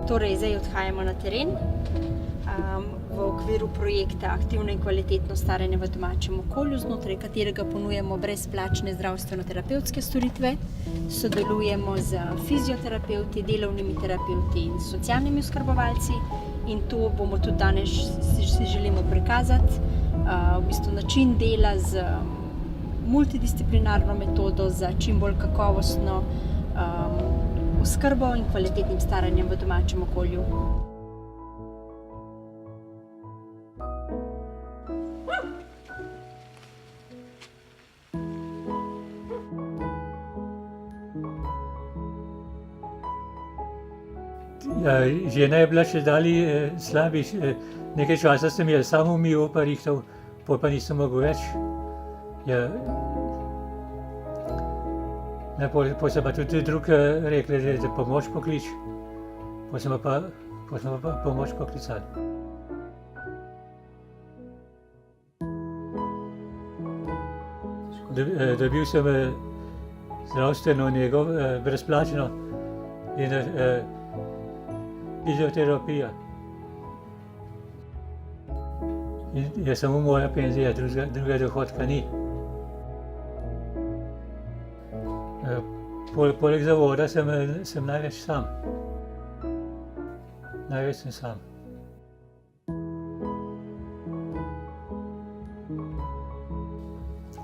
Torej, zdaj odhajamo na teren v okviru projekta Aktivno in kvalitetno staranje v domačem okolju, znotraj katerega ponujamo brezplačne zdravstveno-terapevtske storitve. Sodelujemo z fizioterapevti, delovnimi terapevti in socialnimi oskrbovalci in to bomo tudi danes si želimo prikazati. V bistvu način dela z multidisciplinarno metodo za čim bolj kakovostno oskrbo in kvalitetnim staranjem v domačem okolju. Žena je bila še dalje slabi, nekaj časa sem jo sam umil pa rihtal, potem pa nisem mogel več. Potem so pa tudi drugi rekli, da pomoč poklič, potem smo pa pomoč poklicali. Dobil sem zdravstveno nego brezplačno in fizioterapija. Je samo moja penzija, druga dohodka ni. Poleg zavoda sem največ sam. Največ sem sam.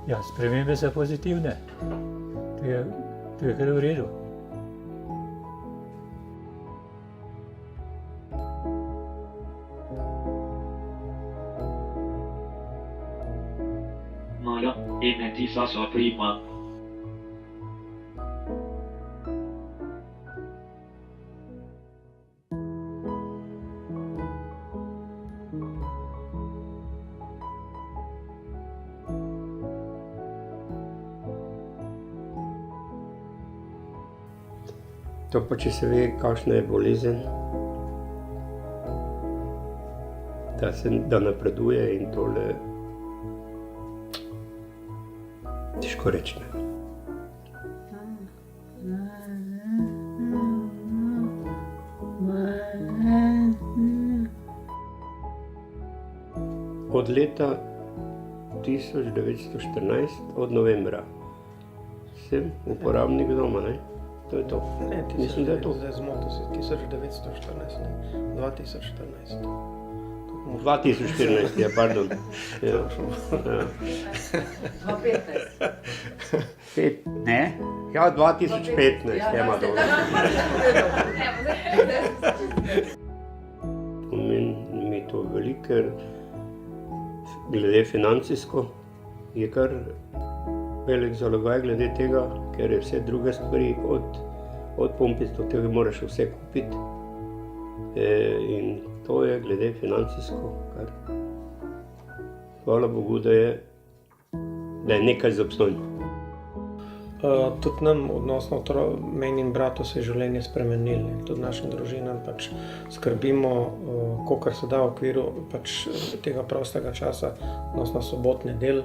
Ja, spremembe so pozitivne. To je kar v redu. Mala, ti sa sua prima. To pa če se ve, kakšna je bolezen, da napreduje in tole težko reči. Od leta 1914, od novembra, sem uporabnik doma, ne? To je to. Ne, mislim, da je to. Zdaj zmotil si, 1914, ne, 2014. 2014, ja, pardon. Ja. 2015. Ne? Ja, 2015, ima dobro. Pomeni mi to veliko, ker glede financijsko je kar velik zalogaj glede tega, ker je vse druge stvari od pompic do tega moraš vse kupiti. In to je glede financijsko, kar hvala Bogu, da je nekaj za obstoj. Tudi nam, odnosno meni in bratu, se je življenje spremenilo. Tudi našim družinam skrbimo, kolikor se da v okviru tega prostega časa, odnosno sobotni del.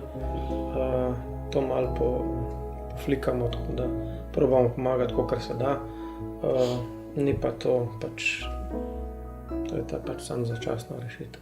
To malo poflikamo, tako da probamo pomagati, kolikor se da. Ni pa to, to je ta samo začasna rešitev.